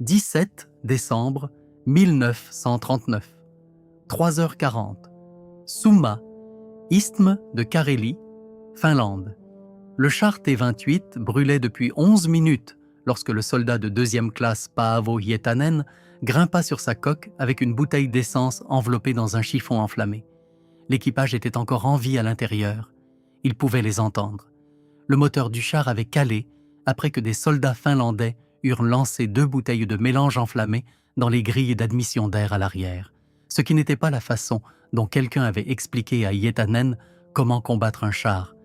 17 décembre 1939, 3h40, Summa, isthme de Carélie, Finlande. Le char T-28 brûlait depuis 11 minutes lorsque le soldat de deuxième classe Paavo Hietanen grimpa sur sa coque avec une bouteille d'essence enveloppée dans un chiffon enflammé. L'équipage était encore en vie à l'intérieur. Il pouvait les entendre. Le moteur du char avait calé après que des soldats finlandais eurent lancé 2 bouteilles de mélange enflammé dans les grilles d'admission d'air à l'arrière, ce qui n'était pas la façon dont quelqu'un avait expliqué à Hietanen comment combattre un char,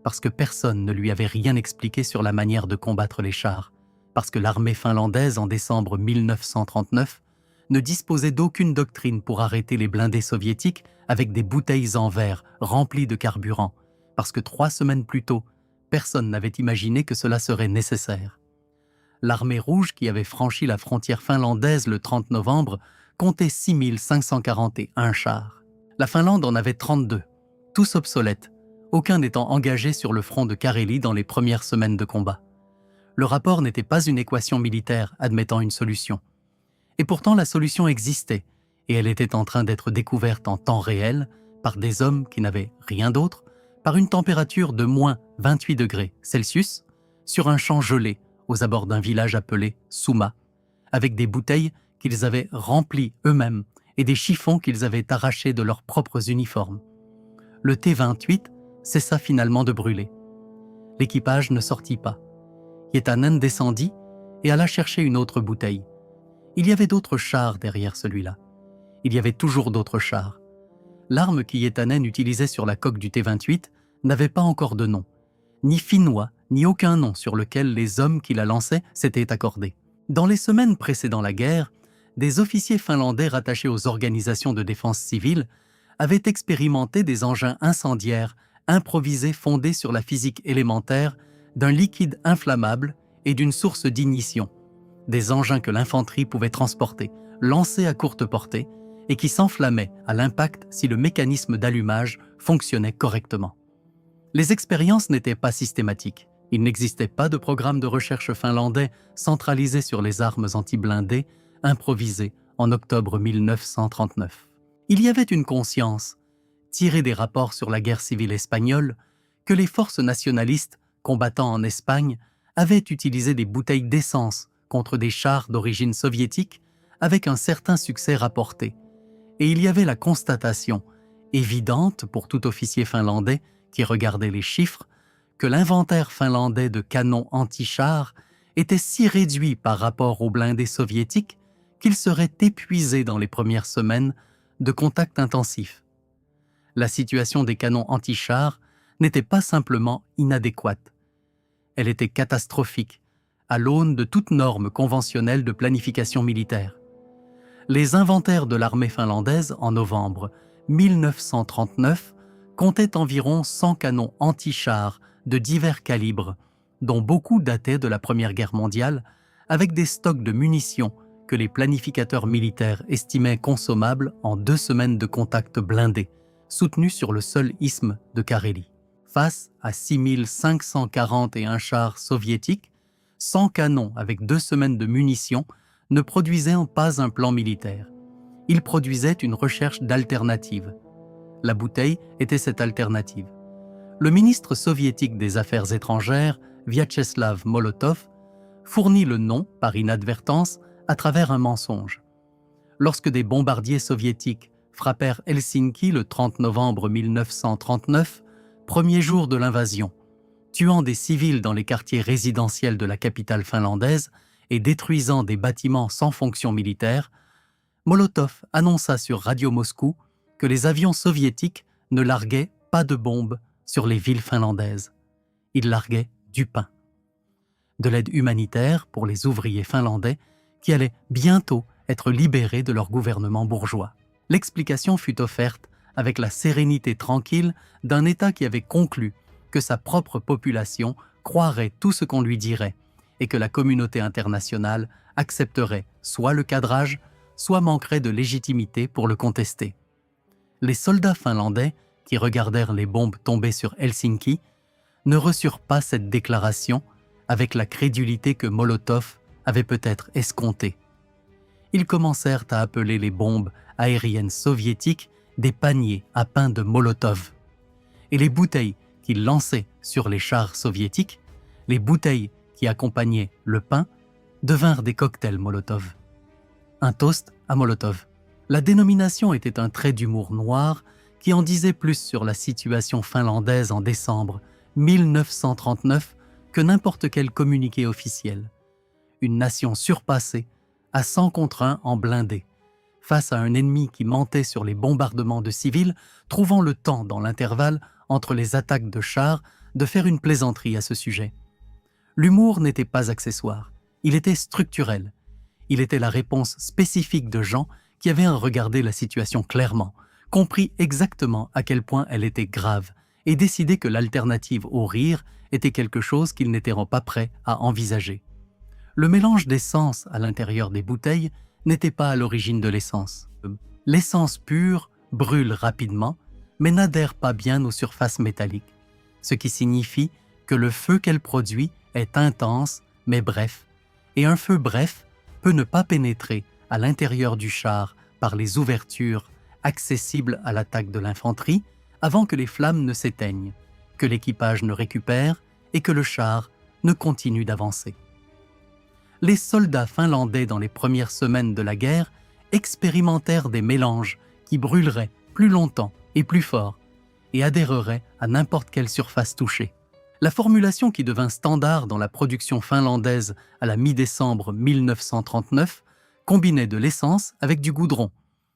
parce que personne ne lui avait rien expliqué sur la manière de combattre les chars, parce que l'armée finlandaise en décembre 1939 ne disposait d'aucune doctrine pour arrêter les blindés soviétiques avec des bouteilles en verre remplies de carburant, parce que 3 semaines plus tôt, personne n'avait imaginé que cela serait nécessaire. L'armée rouge qui avait franchi la frontière finlandaise le 30 novembre comptait 6 541 chars. La Finlande en avait 32, tous obsolètes, aucun n'étant engagé sur le front de Carélie dans les premières semaines de combat. Le rapport n'était pas une équation militaire admettant une solution. Et pourtant la solution existait, et elle était en train d'être découverte en temps réel par des hommes qui n'avaient rien d'autre, par une température de moins 28 degrés Celsius, sur un champ gelé aux abords d'un village appelé Summa, avec des bouteilles qu'ils avaient remplies eux-mêmes et des chiffons qu'ils avaient arrachés de leurs propres uniformes. Le T-28 cessa finalement de brûler. L'équipage ne sortit pas. Hietanen descendit et alla chercher une autre bouteille. Il y avait d'autres chars derrière celui-là. Il y avait toujours d'autres chars. L'arme que Hietanen utilisait sur la coque du T-28 n'avait pas encore de nom, ni finnois, ni aucun nom sur lequel les hommes qui la lançaient s'étaient accordés. Dans les semaines précédant la guerre, des officiers finlandais rattachés aux organisations de défense civile avaient expérimenté des engins incendiaires improvisés fondés sur la physique élémentaire d'un liquide inflammable et d'une source d'ignition, des engins que l'infanterie pouvait transporter, lancer à courte portée, et qui s'enflammaient à l'impact si le mécanisme d'allumage fonctionnait correctement. Les expériences n'étaient pas systématiques. Il n'existait pas de programme de recherche finlandais centralisé sur les armes anti-blindées improvisées en octobre 1939. Il y avait une conscience, tirée des rapports sur la guerre civile espagnole, que les forces nationalistes combattant en Espagne avaient utilisé des bouteilles d'essence contre des chars d'origine soviétique avec un certain succès rapporté. Et il y avait la constatation, évidente pour tout officier finlandais qui regardait les chiffres, que l'inventaire finlandais de canons anti-chars était si réduit par rapport aux blindés soviétiques qu'il serait épuisé dans les premières semaines de contact intensif. La situation des canons anti-chars n'était pas simplement inadéquate. Elle était catastrophique, à l'aune de toute norme conventionnelle de planification militaire. Les inventaires de l'armée finlandaise en novembre 1939 comptaient environ 100 canons anti-chars de divers calibres, dont beaucoup dataient de la Première Guerre mondiale, avec des stocks de munitions que les planificateurs militaires estimaient consommables en 2 semaines de contact blindé, soutenus sur le seul isthme de Carélie. Face à 6 541 chars soviétiques, 100 canons avec 2 semaines de munitions ne produisaient pas un plan militaire. Ils produisaient une recherche d'alternatives. La bouteille était cette alternative. Le ministre soviétique des Affaires étrangères, Vyacheslav Molotov, fournit le nom, par inadvertance, à travers un mensonge. Lorsque des bombardiers soviétiques frappèrent Helsinki le 30 novembre 1939, premier jour de l'invasion, tuant des civils dans les quartiers résidentiels de la capitale finlandaise et détruisant des bâtiments sans fonction militaire, Molotov annonça sur Radio Moscou que les avions soviétiques ne larguaient pas de bombes sur les villes finlandaises. Ils larguaient du pain. De l'aide humanitaire pour les ouvriers finlandais qui allaient bientôt être libérés de leur gouvernement bourgeois. L'explication fut offerte avec la sérénité tranquille d'un État qui avait conclu que sa propre population croirait tout ce qu'on lui dirait et que la communauté internationale accepterait soit le cadrage, soit manquerait de légitimité pour le contester. Les soldats finlandais, qui regardèrent les bombes tomber sur Helsinki, ne reçurent pas cette déclaration avec la crédulité que Molotov avait peut-être escomptée. ils commencèrent à appeler les bombes aériennes soviétiques des paniers à pain de Molotov. Et les bouteilles qu'ils lançaient sur les chars soviétiques, les bouteilles qui accompagnaient le pain, devinrent des cocktails Molotov. Un toast à Molotov. La dénomination était un trait d'humour noir qui en disait plus sur la situation finlandaise en décembre 1939 que n'importe quel communiqué officiel. Une nation surpassée, à 100 contre 1 en blindés, face à un ennemi qui mentait sur les bombardements de civils, trouvant le temps dans l'intervalle entre les attaques de chars de faire une plaisanterie à ce sujet. L'humour n'était pas accessoire, il était structurel. Il était la réponse spécifique de gens qui avaient regardé la situation clairement, compris exactement à quel point elle était grave et décidé que l'alternative au rire était quelque chose qu'ils n'étaient pas prêts à envisager. Le mélange d'essence à l'intérieur des bouteilles n'était pas à l'origine de l'essence. L'essence pure brûle rapidement, mais n'adhère pas bien aux surfaces métalliques, ce qui signifie que le feu qu'elle produit est intense, mais bref, et un feu bref peut ne pas pénétrer à l'intérieur du char par les ouvertures accessibles à l'attaque de l'infanterie avant que les flammes ne s'éteignent, que l'équipage ne récupère et que le char ne continue d'avancer. Les soldats finlandais dans les premières semaines de la guerre expérimentèrent des mélanges qui brûleraient plus longtemps et plus fort et adhéreraient à n'importe quelle surface touchée. La formulation qui devint standard dans la production finlandaise à la mi-décembre 1939 combinait de l'essence avec du goudron,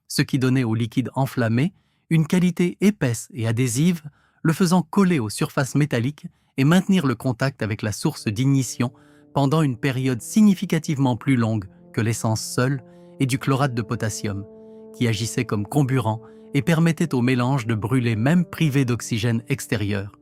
ce qui donnait au liquide enflammé une qualité épaisse et adhésive, le faisant coller aux surfaces métalliques et maintenir le contact avec la source d'ignition pendant une période significativement plus longue que l'essence seule et du chlorate de potassium, qui agissait comme comburant et permettait au mélange de brûler même privé d'oxygène extérieur.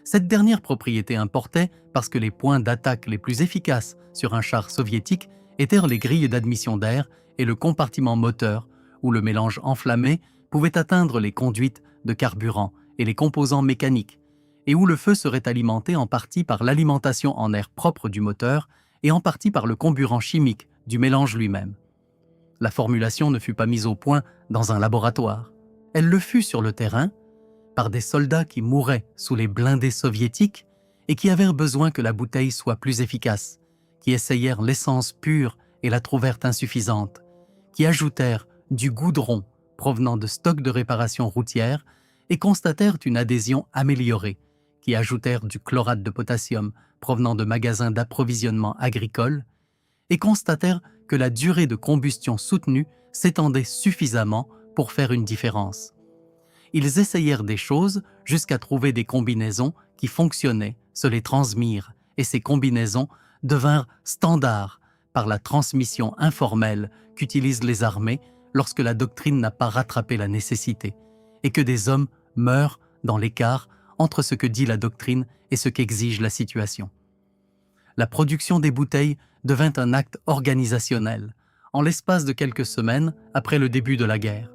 Cette dernière propriété importait parce que les points d'attaque les plus efficaces sur un char soviétique étaient les grilles d'admission d'air et le compartiment moteur, où le mélange enflammé pouvait atteindre les conduites de carburant et les composants mécaniques, et où le feu serait alimenté en partie par l'alimentation en air propre du moteur et en partie par le comburant chimique du mélange lui-même. La formulation ne fut pas mise au point dans un laboratoire. Elle le fut sur le terrain, par des soldats qui mouraient sous les blindés soviétiques et qui avaient besoin que la bouteille soit plus efficace, qui essayèrent l'essence pure et la trouvèrent insuffisante, qui ajoutèrent du goudron provenant de stocks de réparation routière et constatèrent une adhésion améliorée, qui ajoutèrent du chlorate de potassium provenant de magasins d'approvisionnement agricole et constatèrent que la durée de combustion soutenue s'étendait suffisamment pour faire une différence. Ils essayèrent des choses jusqu'à trouver des combinaisons qui fonctionnaient, se les transmirent, et ces combinaisons devinrent standards par la transmission informelle qu'utilisent les armées lorsque la doctrine n'a pas rattrapé la nécessité, et que des hommes meurent dans l'écart entre ce que dit la doctrine et ce qu'exige la situation. La production des bouteilles devint un acte organisationnel, en l'espace de quelques semaines après le début de la guerre.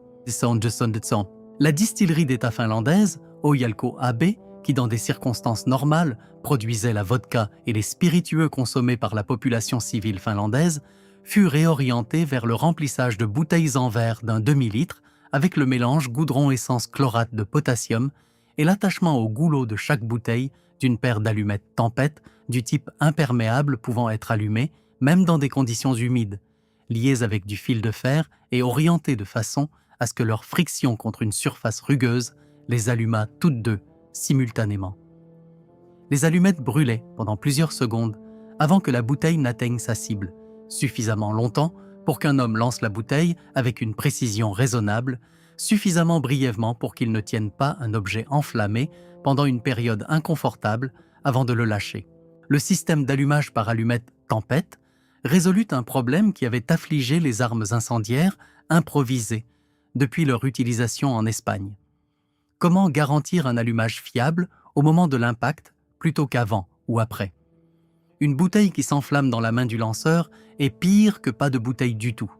La distillerie d'État finlandaise, Ojalko AB, qui dans des circonstances normales produisait la vodka et les spiritueux consommés par la population civile finlandaise, fut réorientée vers le remplissage de bouteilles en verre d'un demi-litre avec le mélange goudron-essence-chlorate de potassium et l'attachement au goulot de chaque bouteille d'une paire d'allumettes tempête du type imperméable pouvant être allumées même dans des conditions humides, liées avec du fil de fer et orientées de façon à ce que leur friction contre une surface rugueuse les allumât toutes deux simultanément. Les allumettes brûlaient pendant plusieurs secondes avant que la bouteille n'atteigne sa cible, suffisamment longtemps pour qu'un homme lance la bouteille avec une précision raisonnable, suffisamment brièvement pour qu'il ne tienne pas un objet enflammé pendant une période inconfortable avant de le lâcher. Le système d'allumage par allumette tempête résolut un problème qui avait affligé les armes incendiaires improvisées depuis leur utilisation en Espagne. Comment garantir un allumage fiable au moment de l'impact plutôt qu'avant ou après? Une bouteille qui s'enflamme dans la main du lanceur est pire que pas de bouteille du tout.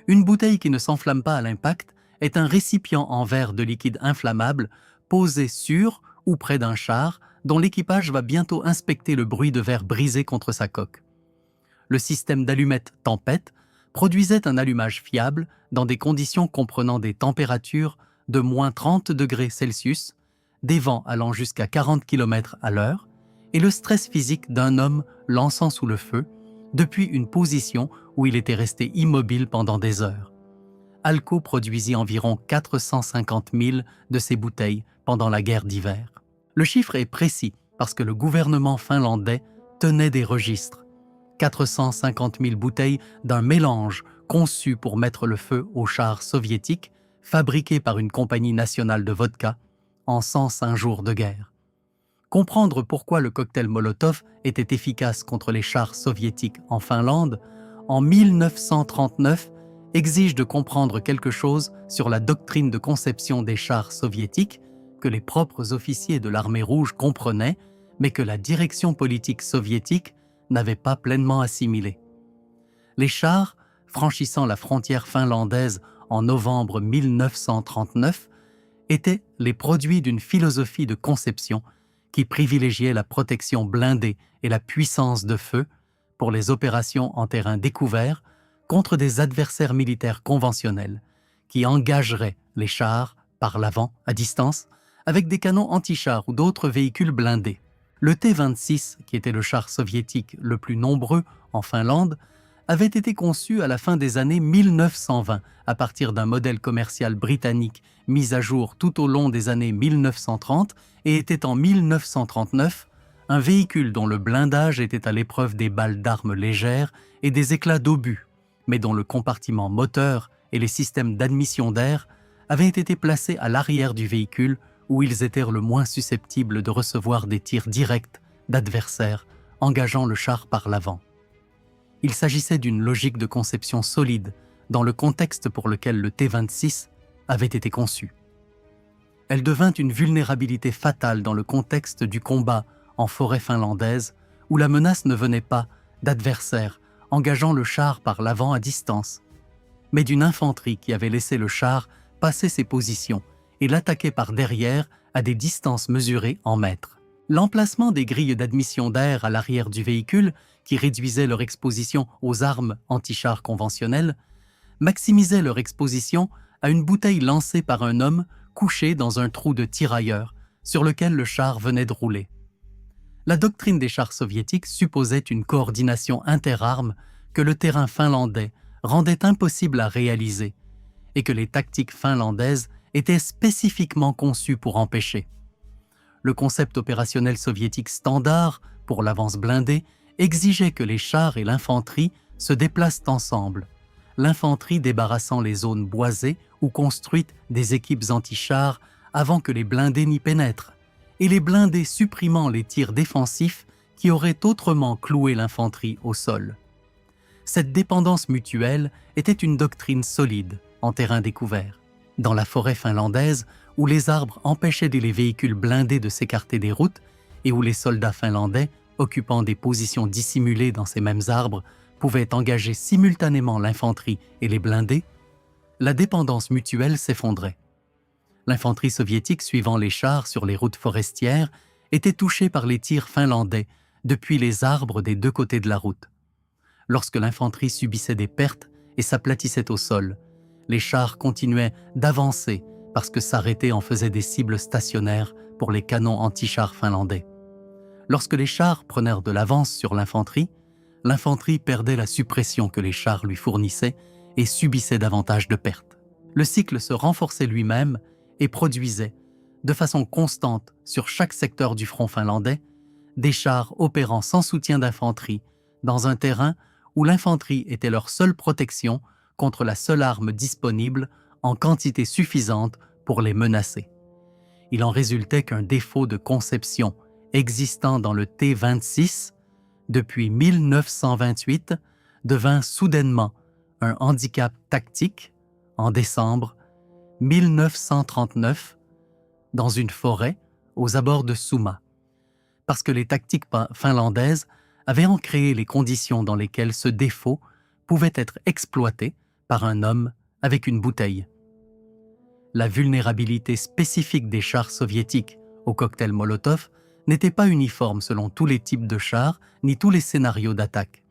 Une bouteille qui ne s'enflamme pas à l'impact est un récipient en verre de liquide inflammable posé sur ou près d'un char dont l'équipage va bientôt inspecter le bruit de verre brisé contre sa coque. Le système d'allumette tempête produisait un allumage fiable dans des conditions comprenant des températures de moins 30 degrés Celsius, des vents allant jusqu'à 40 km à l'heure et le stress physique d'un homme lançant sous le feu depuis une position où il était resté immobile pendant des heures. Alko produisit environ 450 000 de ces bouteilles pendant la guerre d'hiver. Le chiffre est précis parce que le gouvernement finlandais tenait des registres. 450 000 bouteilles d'un mélange conçu pour mettre le feu aux chars soviétiques, fabriqué par une compagnie nationale de vodka, en 105 jours de guerre. Comprendre pourquoi le cocktail Molotov était efficace contre les chars soviétiques en Finlande, en 1939, exige de comprendre quelque chose sur la doctrine de conception des chars soviétiques que les propres officiers de l'armée rouge comprenaient, mais que la direction politique soviétique n'avait pas pleinement assimilé. Les chars, franchissant la frontière finlandaise en novembre 1939, étaient les produits d'une philosophie de conception qui privilégiait la protection blindée et la puissance de feu pour les opérations en terrain découvert contre des adversaires militaires conventionnels qui engageraient les chars par l'avant à distance avec des canons anti-chars ou d'autres véhicules blindés. Le T-26, qui était le char soviétique le plus nombreux en Finlande, avait été conçu à la fin des années 1920 à partir d'un modèle commercial britannique mis à jour tout au long des années 1930 et était en 1939 un véhicule dont le blindage était à l'épreuve des balles d'armes légères et des éclats d'obus, mais dont le compartiment moteur et les systèmes d'admission d'air avaient été placés à l'arrière du véhicule où ils étaient le moins susceptibles de recevoir des tirs directs d'adversaires engageant le char par l'avant. Il s'agissait d'une logique de conception solide dans le contexte pour lequel le T-26 avait été conçu. Elle devint une vulnérabilité fatale dans le contexte du combat en forêt finlandaise où la menace ne venait pas d'adversaires engageant le char par l'avant à distance, mais d'une infanterie qui avait laissé le char passer ses positions et l'attaquer par derrière à des distances mesurées en mètres. L'emplacement des grilles d'admission d'air à l'arrière du véhicule, qui réduisait leur exposition aux armes anti-chars conventionnelles, maximisait leur exposition à une bouteille lancée par un homme couché dans un trou de tirailleur sur lequel le char venait de rouler. La doctrine des chars soviétiques supposait une coordination interarmes que le terrain finlandais rendait impossible à réaliser et que les tactiques finlandaises étaient spécifiquement conçues pour empêcher. Le concept opérationnel soviétique standard pour l'avance blindée exigeait que les chars et l'infanterie se déplacent ensemble, l'infanterie débarrassant les zones boisées ou construites des équipes anti-chars avant que les blindés n'y pénètrent, et les blindés supprimant les tirs défensifs qui auraient autrement cloué l'infanterie au sol. Cette dépendance mutuelle était une doctrine solide en terrain découvert. Dans la forêt finlandaise, où les arbres empêchaient les véhicules blindés de s'écarter des routes et où les soldats finlandais, occupant des positions dissimulées dans ces mêmes arbres, pouvaient engager simultanément l'infanterie et les blindés, la dépendance mutuelle s'effondrait. L'infanterie soviétique suivant les chars sur les routes forestières était touchée par les tirs finlandais depuis les arbres des deux côtés de la route. Lorsque l'infanterie subissait des pertes et s'aplatissait au sol, les chars continuaient d'avancer parce que s'arrêter en faisait des cibles stationnaires pour les canons anti-chars finlandais. Lorsque les chars prenaient de l'avance sur l'infanterie perdait la suppression que les chars lui fournissaient et subissait davantage de pertes. Le cycle se renforçait lui-même et produisait, de façon constante sur chaque secteur du front finlandais, des chars opérant sans soutien d'infanterie dans un terrain où l'infanterie était leur seule protection contre la seule arme disponible en quantité suffisante pour les menacer. Il en résultait qu'un défaut de conception existant dans le T-26 depuis 1928 devint soudainement un handicap tactique en décembre 1939 dans une forêt aux abords de Suma, parce que les tactiques finlandaises avaient en créé les conditions dans lesquelles ce défaut pouvait être exploité par un homme avec une bouteille. La vulnérabilité spécifique des chars soviétiques au cocktail Molotov n'était pas uniforme selon tous les types de chars ni tous les scénarios d'attaque.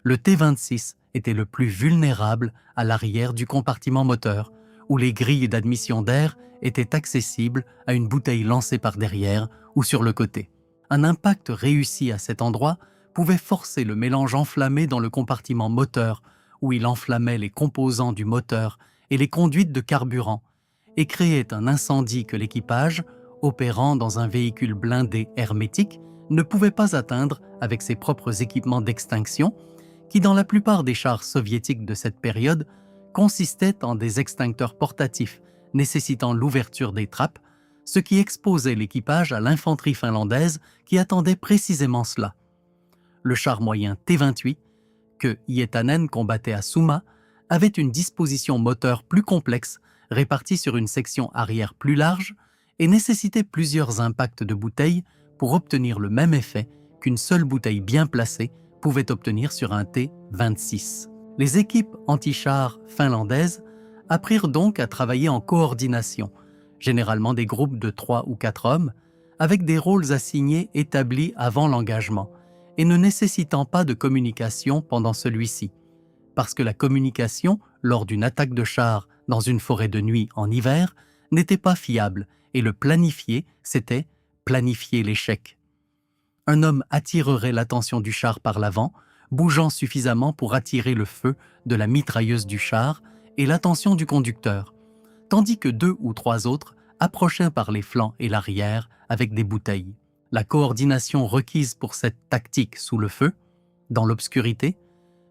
Le T-26 était le plus vulnérable à l'arrière du compartiment moteur, où les grilles d'admission d'air étaient accessibles à une bouteille lancée par derrière ou sur le côté. Un impact réussi à cet endroit pouvait forcer le mélange enflammé dans le compartiment moteur, où il enflammait les composants du moteur et les conduites de carburant, et créait un incendie que l'équipage, opérant dans un véhicule blindé hermétique, ne pouvait pas atteindre avec ses propres équipements d'extinction, qui dans la plupart des chars soviétiques de cette période consistaient en des extincteurs portatifs nécessitant l'ouverture des trappes, ce qui exposait l'équipage à l'infanterie finlandaise qui attendait précisément cela. Le char moyen T-28, que Hietanen combattait à Summa, avait une disposition moteur plus complexe, répartie sur une section arrière plus large, et nécessitait plusieurs impacts de bouteilles pour obtenir le même effet qu'une seule bouteille bien placée pouvait obtenir sur un T-26. Les équipes anti-chars finlandaises apprirent donc à travailler en coordination, généralement des groupes de 3 ou 4 hommes, avec des rôles assignés établis avant l'engagement, et ne nécessitant pas de communication pendant celui-ci, parce que la communication, lors d'une attaque de char dans une forêt de nuit en hiver, n'était pas fiable, et le planifier, c'était planifier l'échec. Un homme attirerait l'attention du char par l'avant, bougeant suffisamment pour attirer le feu de la mitrailleuse du char et l'attention du conducteur, tandis que 2 ou 3 autres approchaient par les flancs et l'arrière avec des bouteilles. La coordination requise pour cette tactique sous le feu, dans l'obscurité,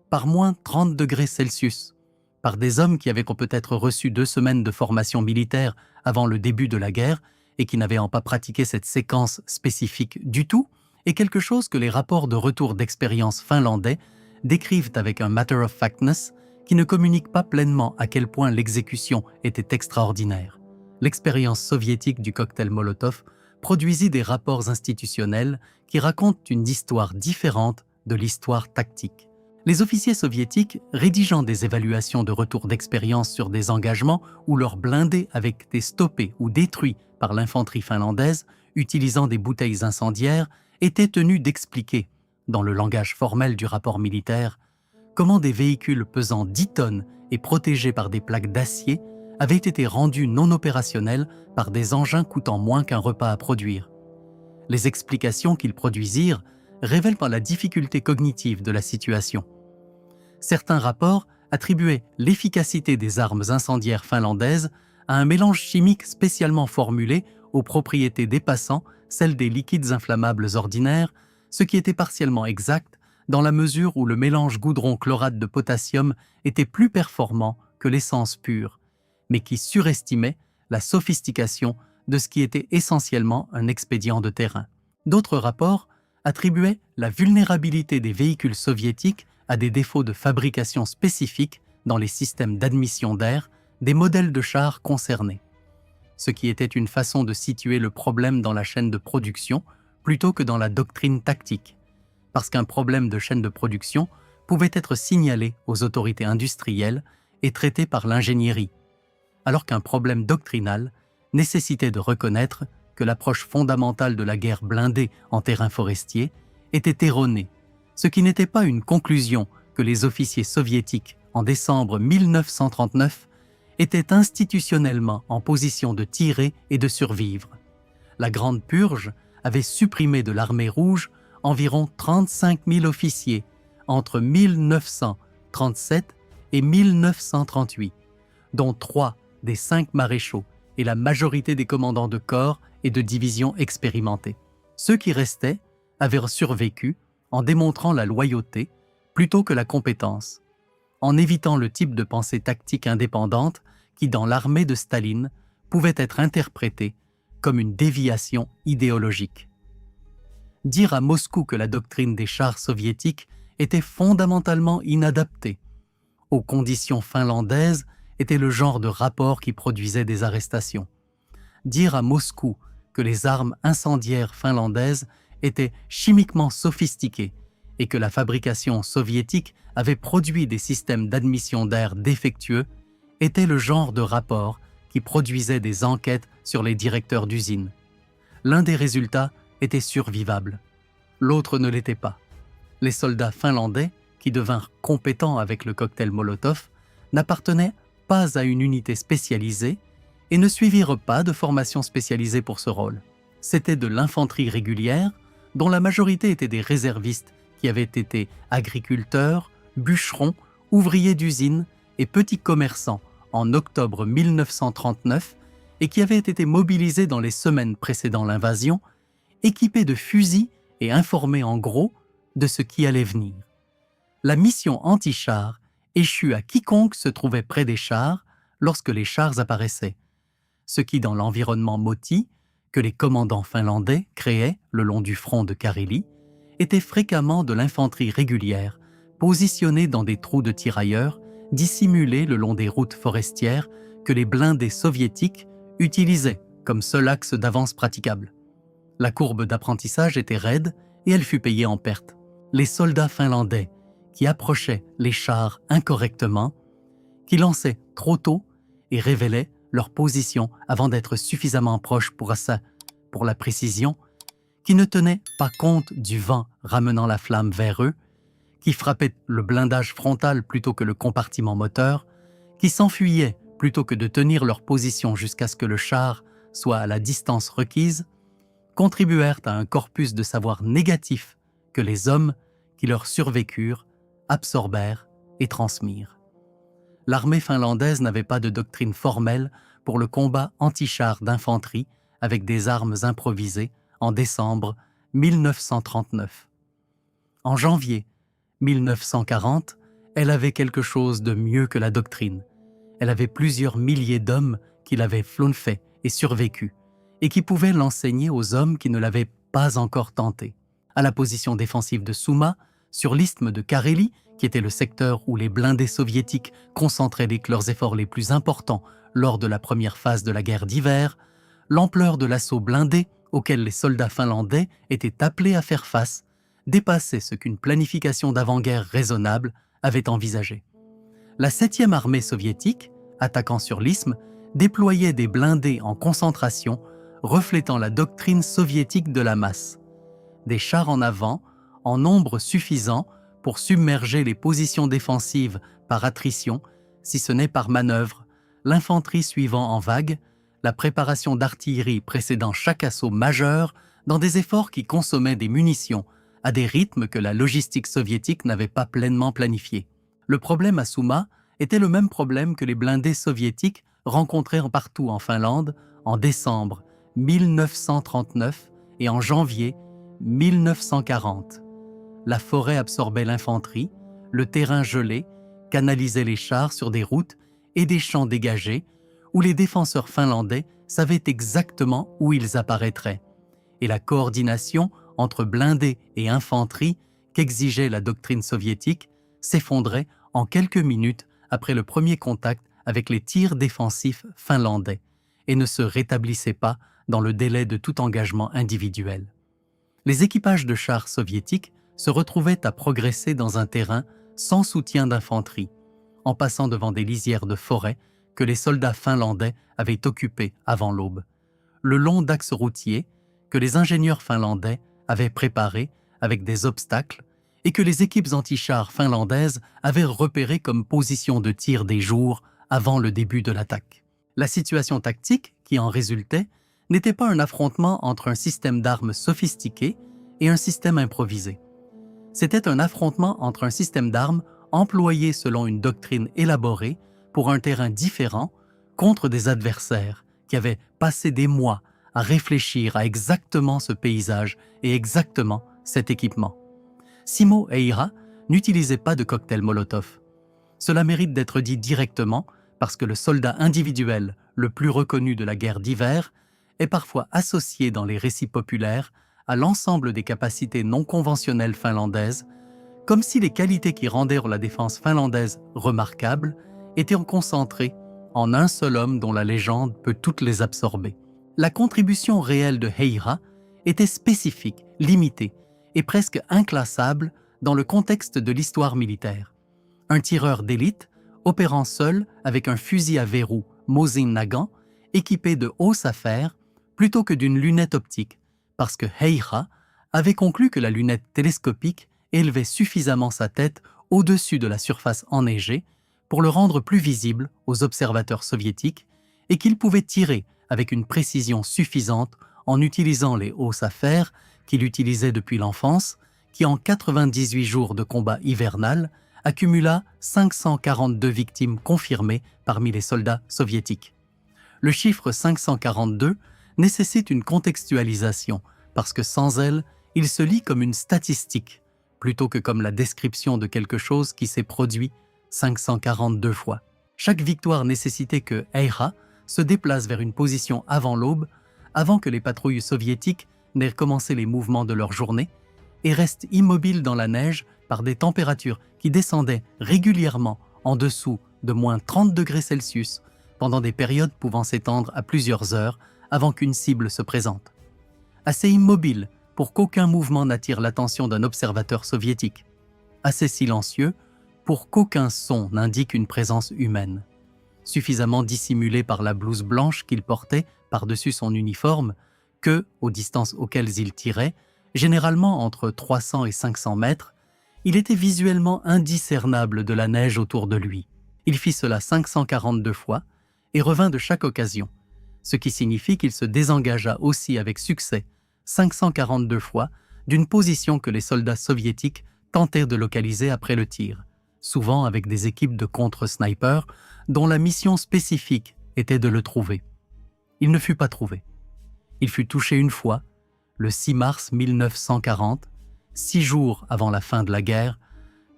par moins 30 degrés Celsius, par des hommes qui avaient peut-être reçu 2 semaines de formation militaire avant le début de la guerre et qui n'avaient pas pratiqué cette séquence spécifique du tout, est quelque chose que les rapports de retour d'expérience finlandais décrivent avec un matter of factness qui ne communique pas pleinement à quel point l'exécution était extraordinaire. L'expérience soviétique du cocktail Molotov produisit des rapports institutionnels qui racontent une histoire différente de l'histoire tactique. Les officiers soviétiques, rédigeant des évaluations de retour d'expérience sur des engagements où leurs blindés avaient été stoppés ou détruits par l'infanterie finlandaise, utilisant des bouteilles incendiaires, étaient tenus d'expliquer, dans le langage formel du rapport militaire, comment des véhicules pesant 10 tonnes et protégés par des plaques d'acier avaient été rendus non opérationnels par des engins coûtant moins qu'un repas à produire. Les explications qu'ils produisirent révèlent par la difficulté cognitive de la situation. Certains rapports attribuaient l'efficacité des armes incendiaires finlandaises à un mélange chimique spécialement formulé aux propriétés dépassant celles des liquides inflammables ordinaires, ce qui était partiellement exact dans la mesure où le mélange goudron-chlorate de potassium était plus performant que l'essence pure, mais qui surestimait la sophistication de ce qui était essentiellement un expédient de terrain. D'autres rapports attribuaient la vulnérabilité des véhicules soviétiques à des défauts de fabrication spécifiques dans les systèmes d'admission d'air des modèles de chars concernés, ce qui était une façon de situer le problème dans la chaîne de production plutôt que dans la doctrine tactique, parce qu'un problème de chaîne de production pouvait être signalé aux autorités industrielles et traité par l'ingénierie, alors qu'un problème doctrinal nécessitait de reconnaître que l'approche fondamentale de la guerre blindée en terrain forestier était erronée, ce qui n'était pas une conclusion que les officiers soviétiques, en décembre 1939, étaient institutionnellement en position de tirer et de survivre. La Grande Purge avait supprimé de l'armée rouge environ 35 000 officiers entre 1937 et 1938, dont 3 des 5 maréchaux et la majorité des commandants de corps et de divisions expérimentés. Ceux qui restaient avaient survécu en démontrant la loyauté plutôt que la compétence, en évitant le type de pensée tactique indépendante qui, dans l'armée de Staline, pouvait être interprétée comme une déviation idéologique. Dire à Moscou que la doctrine des chars soviétiques était fondamentalement inadaptée aux conditions finlandaises était le genre de rapport qui produisait des arrestations. Dire à Moscou que les armes incendiaires finlandaises étaient chimiquement sophistiquées et que la fabrication soviétique avait produit des systèmes d'admission d'air défectueux était le genre de rapport qui produisait des enquêtes sur les directeurs d'usines. L'un des résultats était survivable, l'autre ne l'était pas. Les soldats finlandais qui devinrent compétents avec le cocktail Molotov, n'appartenaient pas à une unité spécialisée et ne suivirent pas de formation spécialisée pour ce rôle. C'était de l'infanterie régulière, dont la majorité étaient des réservistes qui avaient été agriculteurs, bûcherons, ouvriers d'usine et petits commerçants en octobre 1939 et qui avaient été mobilisés dans les semaines précédant l'invasion, équipés de fusils et informés en gros de ce qui allait venir. La mission anti-chars échut à quiconque se trouvait près des chars lorsque les chars apparaissaient, ce qui, dans l'environnement Moti, que les commandants finlandais créaient le long du front de Carélie, était fréquemment de l'infanterie régulière, positionnée dans des trous de tirailleurs, dissimulés le long des routes forestières que les blindés soviétiques utilisaient comme seul axe d'avance praticable. La courbe d'apprentissage était raide et elle fut payée en pertes. Les soldats finlandais, qui approchaient les chars incorrectement, qui lançaient trop tôt et révélaient leur position avant d'être suffisamment proches pour la précision, qui ne tenaient pas compte du vent ramenant la flamme vers eux, qui frappaient le blindage frontal plutôt que le compartiment moteur, qui s'enfuyaient plutôt que de tenir leur position jusqu'à ce que le char soit à la distance requise, contribuèrent à un corpus de savoir négatif que les hommes qui leur survécurent absorbèrent et transmirent. L'armée finlandaise n'avait pas de doctrine formelle pour le combat anti-char d'infanterie avec des armes improvisées en décembre 1939. En janvier 1940, elle avait quelque chose de mieux que la doctrine. Elle avait plusieurs milliers d'hommes qui l'avaient fait et survécu, et qui pouvaient l'enseigner aux hommes qui ne l'avaient pas encore tenté. À la position défensive de Souma, sur l'isthme de Carélie, qui était le secteur où les blindés soviétiques concentraient leurs efforts les plus importants lors de la première phase de la guerre d'hiver, l'ampleur de l'assaut blindé auquel les soldats finlandais étaient appelés à faire face dépassait ce qu'une planification d'avant-guerre raisonnable avait envisagé. La 7e armée soviétique, attaquant sur l'isthme, déployait des blindés en concentration reflétant la doctrine soviétique de la masse. Des chars en avant, en nombre suffisant pour submerger les positions défensives par attrition, si ce n'est par manœuvre, l'infanterie suivant en vague, la préparation d'artillerie précédant chaque assaut majeur dans des efforts qui consommaient des munitions à des rythmes que la logistique soviétique n'avait pas pleinement planifiés. Le problème à Souma était le même problème que les blindés soviétiques rencontraient partout en Finlande en décembre 1939 et en janvier 1940. La forêt absorbait l'infanterie, le terrain gelé canalisait les chars sur des routes et des champs dégagés où les défenseurs finlandais savaient exactement où ils apparaîtraient. Et la coordination entre blindés et infanterie qu'exigeait la doctrine soviétique s'effondrait en quelques minutes après le premier contact avec les tirs défensifs finlandais et ne se rétablissait pas dans le délai de tout engagement individuel. Les équipages de chars soviétiques se retrouvaient à progresser dans un terrain sans soutien d'infanterie, en passant devant des lisières de forêt que les soldats finlandais avaient occupées avant l'aube, le long d'axes routiers que les ingénieurs finlandais avaient préparés avec des obstacles et que les équipes anti-chars finlandaises avaient repérés comme position de tir des jours avant le début de l'attaque. La situation tactique qui en résultait n'était pas un affrontement entre un système d'armes sophistiqué et un système improvisé. C'était un affrontement entre un système d'armes employé selon une doctrine élaborée pour un terrain différent contre des adversaires qui avaient passé des mois à réfléchir à exactement ce paysage et exactement cet équipement. Simo et Ira n'utilisaient pas de cocktail Molotov. Cela mérite d'être dit directement parce que le soldat individuel le plus reconnu de la guerre d'hiver est parfois associé dans les récits populaires à l'ensemble des capacités non conventionnelles finlandaises, comme si les qualités qui rendirent la défense finlandaise remarquable étaient concentrées en un seul homme dont la légende peut toutes les absorber. La contribution réelle de Heira était spécifique, limitée et presque inclassable dans le contexte de l'histoire militaire. Un tireur d'élite, opérant seul avec un fusil à verrou Mosin Nagant, équipé de hausses affaires, plutôt que d'une lunette optique, parce que Heira avait conclu que la lunette télescopique élevait suffisamment sa tête au-dessus de la surface enneigée pour le rendre plus visible aux observateurs soviétiques et qu'ils pouvaient tirer avec une précision suffisante en utilisant les hausses à fer qu'il utilisait depuis l'enfance, qui en 98 jours de combat hivernal accumula 542 victimes confirmées parmi les soldats soviétiques. Le chiffre 542 nécessite une contextualisation parce que sans elle, il se lit comme une statistique plutôt que comme la description de quelque chose qui s'est produit 542 fois. Chaque victoire nécessitait que Heira se déplace vers une position avant l'aube, avant que les patrouilles soviétiques n'aient commencé les mouvements de leur journée, et reste immobile dans la neige par des températures qui descendaient régulièrement en dessous de moins 30 degrés Celsius pendant des périodes pouvant s'étendre à plusieurs heures avant qu'une cible se présente. Assez immobile pour qu'aucun mouvement n'attire l'attention d'un observateur soviétique. Assez silencieux pour qu'aucun son n'indique une présence humaine. Suffisamment dissimulé par la blouse blanche qu'il portait par-dessus son uniforme que, aux distances auxquelles il tirait, généralement entre 300 et 500 mètres, il était visuellement indiscernable de la neige autour de lui. Il fit cela 542 fois et revint de chaque occasion, ce qui signifie qu'il se désengagea aussi avec succès 542 fois d'une position que les soldats soviétiques tentèrent de localiser après le tir, souvent avec des équipes de contre-snipers dont la mission spécifique était de le trouver. Il ne fut pas trouvé. Il fut touché une fois, le 6 mars 1940, 6 jours avant la fin de la guerre,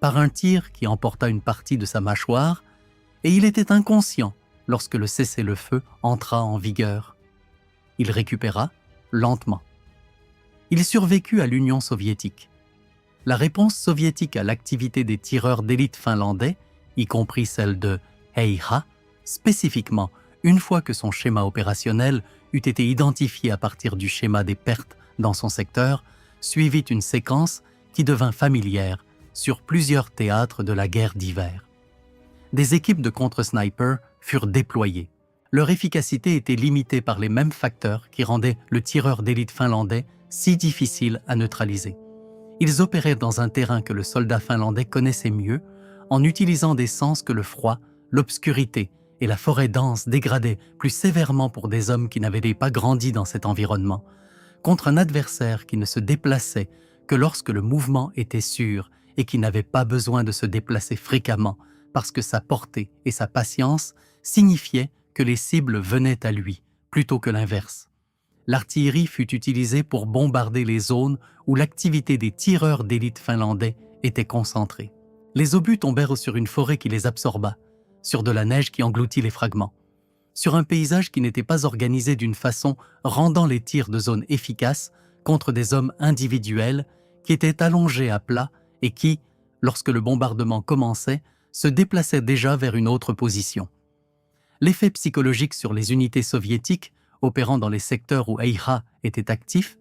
par un tir qui emporta une partie de sa mâchoire, et il était inconscient lorsque le cessez-le-feu entra en vigueur. Il récupéra lentement. Il survécut à l'Union soviétique. La réponse soviétique à l'activité des tireurs d'élite finlandais, y compris celle de Heira, spécifiquement une fois que son schéma opérationnel eut été identifié à partir du schéma des pertes dans son secteur, suivit une séquence qui devint familière sur plusieurs théâtres de la guerre d'hiver. Des équipes de contre-snipers furent déployées. Leur efficacité était limitée par les mêmes facteurs qui rendaient le tireur d'élite finlandais si difficile à neutraliser. Ils opéraient dans un terrain que le soldat finlandais connaissait mieux, en utilisant des sens que le froid, l'obscurité et la forêt dense dégradaient plus sévèrement pour des hommes qui n'avaient pas grandi dans cet environnement, contre un adversaire qui ne se déplaçait que lorsque le mouvement était sûr et qui n'avait pas besoin de se déplacer fréquemment parce que sa portée et sa patience signifiaient que les cibles venaient à lui, plutôt que l'inverse. L'artillerie fut utilisée pour bombarder les zones où l'activité des tireurs d'élite finlandais était concentrée. Les obus tombèrent sur une forêt qui les absorba, sur de la neige qui engloutit les fragments, sur un paysage qui n'était pas organisé d'une façon rendant les tirs de zone efficaces contre des hommes individuels qui étaient allongés à plat et qui, lorsque le bombardement commençait, se déplaçaient déjà vers une autre position. L'effet psychologique sur les unités soviétiques opérant dans les secteurs où Heira était actif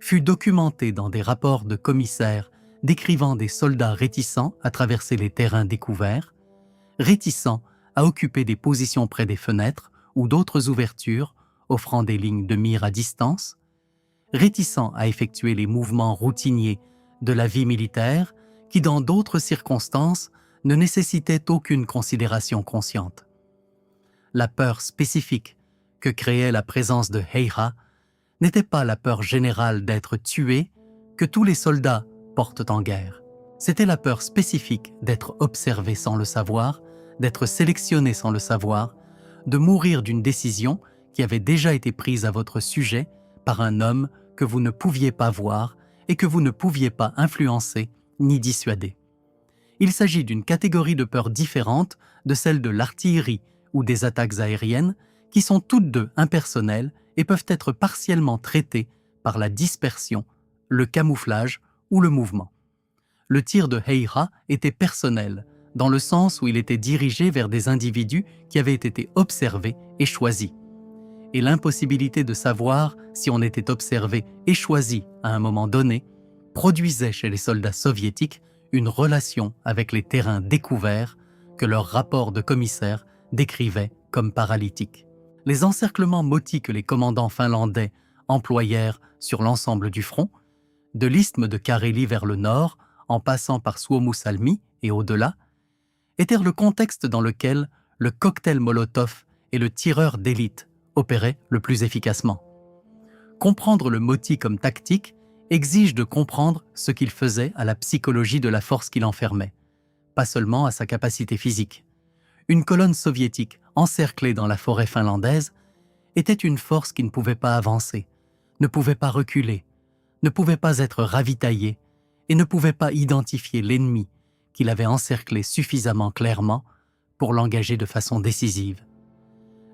fut documenté dans des rapports de commissaires décrivant des soldats réticents à traverser les terrains découverts, réticents à occuper des positions près des fenêtres ou d'autres ouvertures offrant des lignes de mire à distance, réticents à effectuer les mouvements routiniers de la vie militaire qui, dans d'autres circonstances, ne nécessitaient aucune considération consciente. La peur spécifique que créait la présence de Heira n'était pas la peur générale d'être tué que tous les soldats portent en guerre. C'était la peur spécifique d'être observé sans le savoir, d'être sélectionné sans le savoir, de mourir d'une décision qui avait déjà été prise à votre sujet par un homme que vous ne pouviez pas voir et que vous ne pouviez pas influencer ni dissuader. Il s'agit d'une catégorie de peur différente de celle de l'artillerie ou des attaques aériennes qui sont toutes deux impersonnelles et peuvent être partiellement traitées par la dispersion, le camouflage ou le mouvement. Le tir de Heira était personnel, dans le sens où il était dirigé vers des individus qui avaient été observés et choisis. Et l'impossibilité de savoir si on était observé et choisi à un moment donné produisait chez les soldats soviétiques une relation avec les terrains découverts que leur rapport de commissaire décrivait comme paralytiques. Les encerclements motis que les commandants finlandais employèrent sur l'ensemble du front, de l'isthme de Carélie vers le nord, en passant par Suomussalmi et au-delà, était le contexte dans lequel le cocktail Molotov et le tireur d'élite opéraient le plus efficacement. Comprendre le Moti comme tactique exige de comprendre ce qu'il faisait à la psychologie de la force qu'il enfermait, pas seulement à sa capacité physique. Une colonne soviétique encerclée dans la forêt finlandaise était une force qui ne pouvait pas avancer, ne pouvait pas reculer, ne pouvait pas être ravitaillée et ne pouvait pas identifier l'ennemi qu'il avait encerclé suffisamment clairement pour l'engager de façon décisive.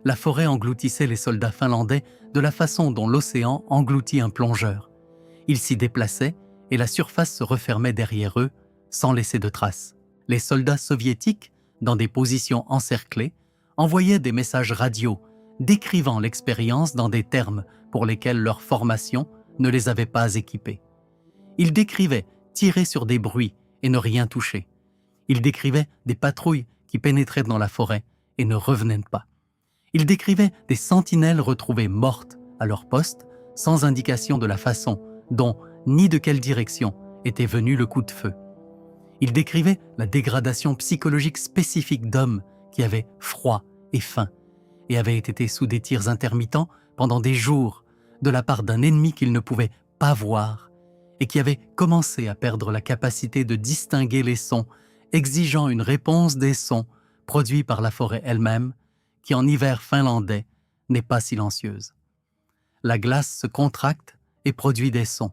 La forêt engloutissait les soldats finlandais de la façon dont l'océan engloutit un plongeur. Ils s'y déplaçaient et la surface se refermait derrière eux sans laisser de traces. Les soldats soviétiques, dans des positions encerclées, envoyaient des messages radio décrivant l'expérience dans des termes pour lesquels leur formation ne les avait pas équipés. Ils décrivaient tirer sur des bruits et ne rien toucher. Ils décrivaient des patrouilles qui pénétraient dans la forêt et ne revenaient pas. Ils décrivaient des sentinelles retrouvées mortes à leur poste sans indication de la façon dont ni de quelle direction était venu le coup de feu. Ils décrivaient la dégradation psychologique spécifique d'hommes qui avaient froid et faim et avaient été sous des tirs intermittents pendant des jours de la part d'un ennemi qu'ils ne pouvaient pas voir et qui avait commencé à perdre la capacité de distinguer les sons, exigeant une réponse des sons produits par la forêt elle-même, qui en hiver finlandais n'est pas silencieuse. La glace se contracte et produit des sons.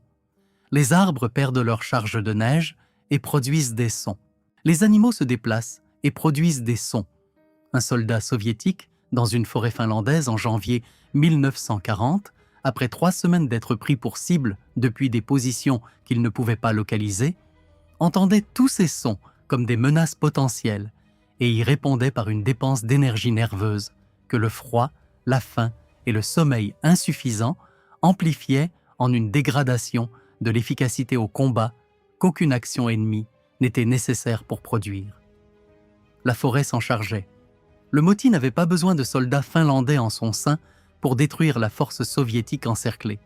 Les arbres perdent leur charge de neige et produisent des sons. Les animaux se déplacent et produisent des sons. Un soldat soviétique, dans une forêt finlandaise en janvier 1940, après 3 semaines d'être pris pour cible depuis des positions qu'il ne pouvait pas localiser, entendait tous ces sons comme des menaces potentielles et y répondait par une dépense d'énergie nerveuse que le froid, la faim et le sommeil insuffisant amplifiaient en une dégradation de l'efficacité au combat qu'aucune action ennemie n'était nécessaire pour produire. La forêt s'en chargeait. Le Moti n'avait pas besoin de soldats finlandais en son sein pour détruire la force soviétique encerclée.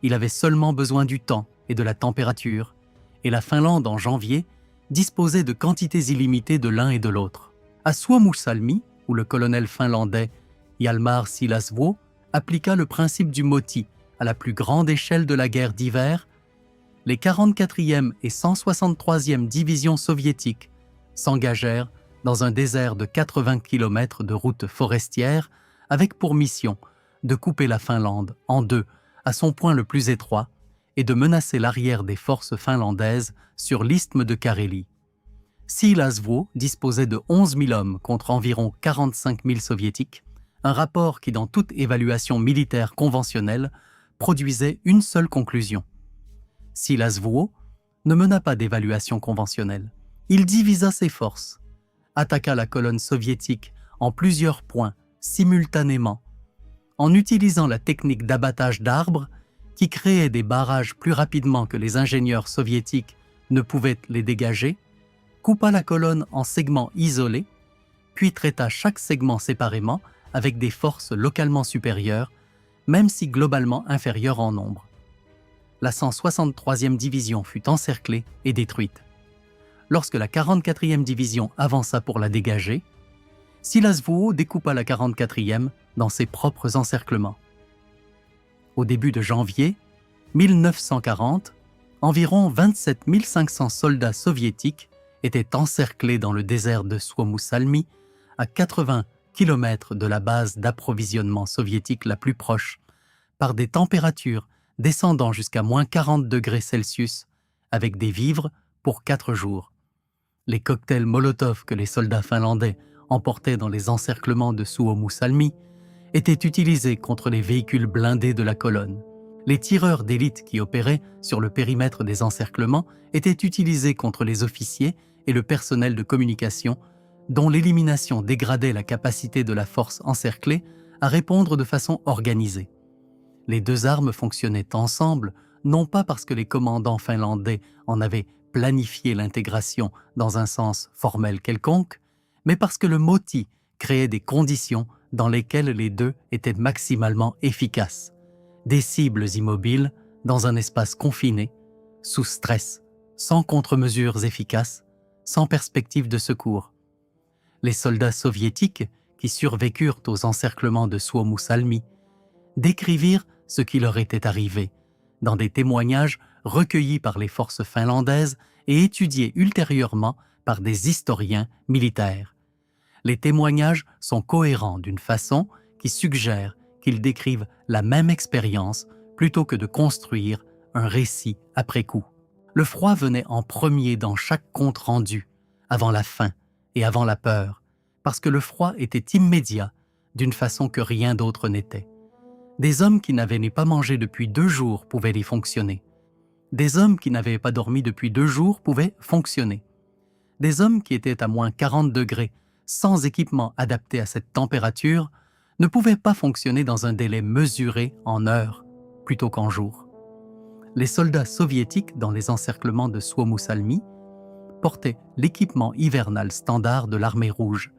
Il avait seulement besoin du temps et de la température, et la Finlande en janvier disposait de quantités illimitées de l'un et de l'autre. À Suomussalmi, où le colonel finlandais Hjalmar Silasvuo appliqua le principe du Moti à la plus grande échelle de la guerre d'hiver, les 44e et 163e divisions soviétiques s'engagèrent dans un désert de 80 km de routes forestières avec pour mission de couper la Finlande en deux à son point le plus étroit et de menacer l'arrière des forces finlandaises sur l'isthme de Carélie. Silasvuo disposait de 11 000 hommes contre environ 45 000 soviétiques, un rapport qui, dans toute évaluation militaire conventionnelle, produisait une seule conclusion. Silasvuo ne mena pas d'évaluation conventionnelle. Il divisa ses forces, attaqua la colonne soviétique en plusieurs points simultanément, en utilisant la technique d'abattage d'arbres qui créait des barrages plus rapidement que les ingénieurs soviétiques ne pouvaient les dégager, coupa la colonne en segments isolés, puis traita chaque segment séparément avec des forces localement supérieures, même si globalement inférieures en nombre. La 163e division fut encerclée et détruite. Lorsque la 44e division avança pour la dégager, Silasvuo découpa la 44e dans ses propres encerclements. Au début de janvier 1940, environ 27 500 soldats soviétiques étaient encerclés dans le désert de Suomussalmi, à 80 km de la base d'approvisionnement soviétique la plus proche, par des températures descendant jusqu'à moins 40 degrés Celsius, avec des vivres pour 4 jours. Les cocktails Molotov que les soldats finlandais emportaient dans les encerclements de Suomussalmi étaient utilisés contre les véhicules blindés de la colonne. Les tireurs d'élite qui opéraient sur le périmètre des encerclements étaient utilisés contre les officiers et le personnel de communication, dont l'élimination dégradait la capacité de la force encerclée à répondre de façon organisée. Les deux armes fonctionnaient ensemble, non pas parce que les commandants finlandais en avaient planifié l'intégration dans un sens formel quelconque, mais parce que le Moti créait des conditions dans lesquelles les deux étaient maximalement efficaces. Des cibles immobiles, dans un espace confiné, sous stress, sans contre-mesures efficaces, sans perspective de secours. Les soldats soviétiques, qui survécurent aux encerclements de Suomussalmi, décrivirent ce qui leur était arrivé, dans des témoignages recueillis par les forces finlandaises et étudiés ultérieurement par des historiens militaires. Les témoignages sont cohérents d'une façon qui suggère qu'ils décrivent la même expérience plutôt que de construire un récit après coup. Le froid venait en premier dans chaque compte rendu, avant la faim et avant la peur, parce que le froid était immédiat d'une façon que rien d'autre n'était. Des hommes qui n'avaient pas mangé depuis 2 jours pouvaient y fonctionner. Des hommes qui n'avaient pas dormi depuis 2 jours pouvaient fonctionner. Des hommes qui étaient à moins 40 degrés, sans équipement adapté à cette température, ne pouvaient pas fonctionner dans un délai mesuré en heures, plutôt qu'en jours. Les soldats soviétiques dans les encerclements de Suomussalmi portaient l'équipement hivernal standard de l'armée rouge,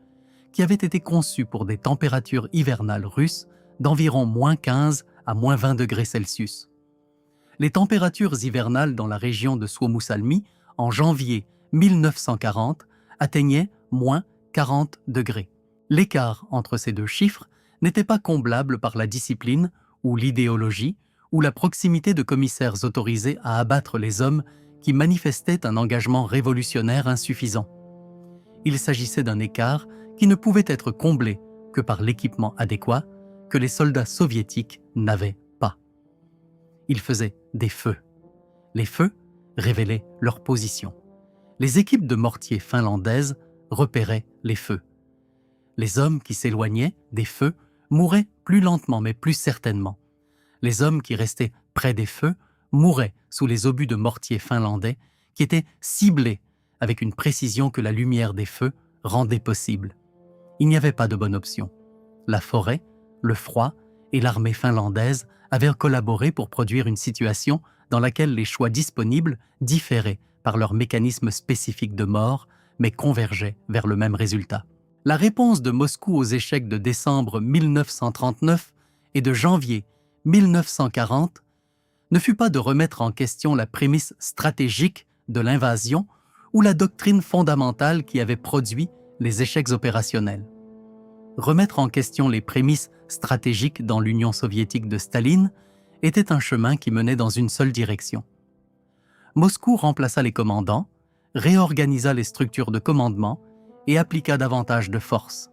qui avait été conçu pour des températures hivernales russes d'environ moins 15 à moins 20 degrés Celsius. Les températures hivernales dans la région de Suomussalmi en janvier 1940 atteignaient moins 40 degrés. L'écart entre ces deux chiffres n'était pas comblable par la discipline ou l'idéologie ou la proximité de commissaires autorisés à abattre les hommes qui manifestaient un engagement révolutionnaire insuffisant. Il s'agissait d'un écart qui ne pouvait être comblé que par l'équipement adéquat que les soldats soviétiques n'avaient pas. Ils faisaient des feux. Les feux révélaient leur position. Les équipes de mortiers finlandaises repéraient les feux. Les hommes qui s'éloignaient des feux mouraient plus lentement mais plus certainement. Les hommes qui restaient près des feux mouraient sous les obus de mortiers finlandais qui étaient ciblés avec une précision que la lumière des feux rendait possible. Il n'y avait pas de bonne option. La forêt, le froid et l'armée finlandaise avaient collaboré pour produire une situation dans laquelle les choix disponibles différaient par leur mécanisme spécifique de mort, mais convergeaient vers le même résultat. La réponse de Moscou aux échecs de décembre 1939 et de janvier 1940 ne fut pas de remettre en question la prémisse stratégique de l'invasion ou la doctrine fondamentale qui avait produit les échecs opérationnels. Remettre en question les prémices stratégiques dans l'Union soviétique de Staline était un chemin qui menait dans une seule direction. Moscou remplaça les commandants, réorganisa les structures de commandement et appliqua davantage de force.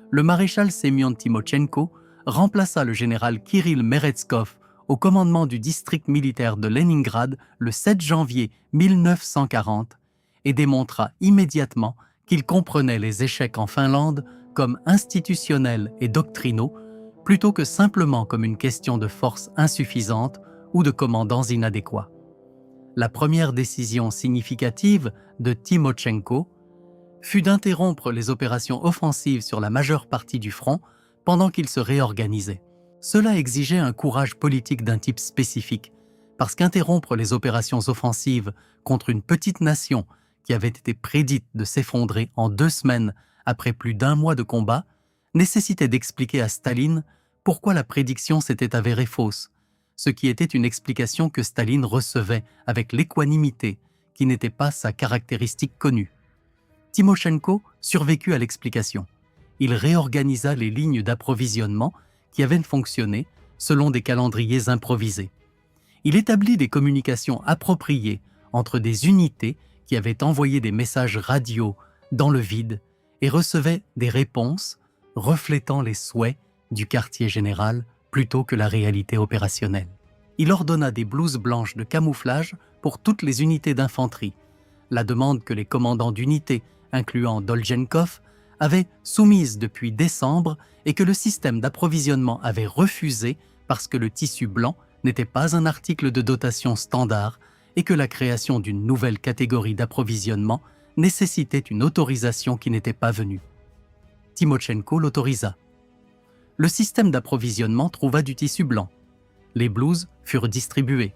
Le maréchal Semyon Timochenko remplaça le général Kirill Meretskov au commandement du district militaire de Leningrad le 7 janvier 1940 et démontra immédiatement qu'il comprenait les échecs en Finlande comme institutionnels et doctrinaux plutôt que simplement comme une question de force insuffisante ou de commandants inadéquats. La première décision significative de Timochenko fut d'interrompre les opérations offensives sur la majeure partie du front pendant qu'il se réorganisait. Cela exigeait un courage politique d'un type spécifique, parce qu'interrompre les opérations offensives contre une petite nation qui avait été prédite de s'effondrer en 2 semaines après plus d'1 mois de combat nécessitait d'expliquer à Staline pourquoi la prédiction s'était avérée fausse, ce qui était une explication que Staline recevait avec l'équanimité qui n'était pas sa caractéristique connue. Timochenko survécut à l'explication. Il réorganisa les lignes d'approvisionnement qui avaient fonctionné selon des calendriers improvisés. Il établit des communications appropriées entre des unités qui avaient envoyé des messages radio dans le vide et recevaient des réponses reflétant les souhaits du quartier général plutôt que la réalité opérationnelle. Il ordonna des blouses blanches de camouflage pour toutes les unités d'infanterie, la demande que les commandants d'unités, incluant Dolgenkov, avaient soumise depuis décembre et que le système d'approvisionnement avait refusé parce que le tissu blanc n'était pas un article de dotation standard et que la création d'une nouvelle catégorie d'approvisionnement nécessitait une autorisation qui n'était pas venue. Timochenko l'autorisa. Le système d'approvisionnement trouva du tissu blanc. Les blouses furent distribuées.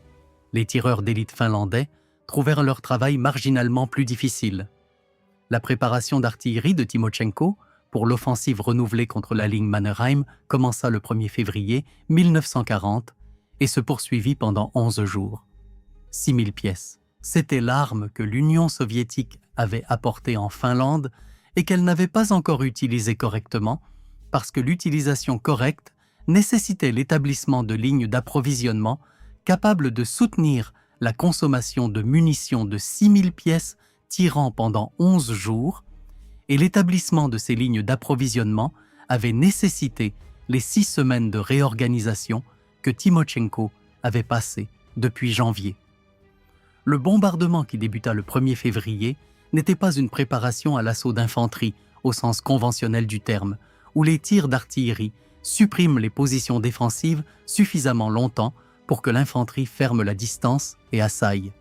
Les tireurs d'élite finlandais trouvèrent leur travail marginalement plus difficile. La préparation d'artillerie de Timochenko pour l'offensive renouvelée contre la ligne Mannerheim commença le 1er février 1940 et se poursuivit pendant 11 jours. 6000 pièces. C'était l'arme que l'Union soviétique avait apportée en Finlande et qu'elle n'avait pas encore utilisée correctement, parce que l'utilisation correcte nécessitait l'établissement de lignes d'approvisionnement capables de soutenir la consommation de munitions de 6000 pièces tirant pendant 11 jours, et l'établissement de ces lignes d'approvisionnement avait nécessité les 6 semaines de réorganisation que Timochenko avait passées depuis janvier. Le bombardement qui débuta le 1er février n'était pas une préparation à l'assaut d'infanterie au sens conventionnel du terme, où les tirs d'artillerie suppriment les positions défensives suffisamment longtemps pour que l'infanterie ferme la distance et assaille.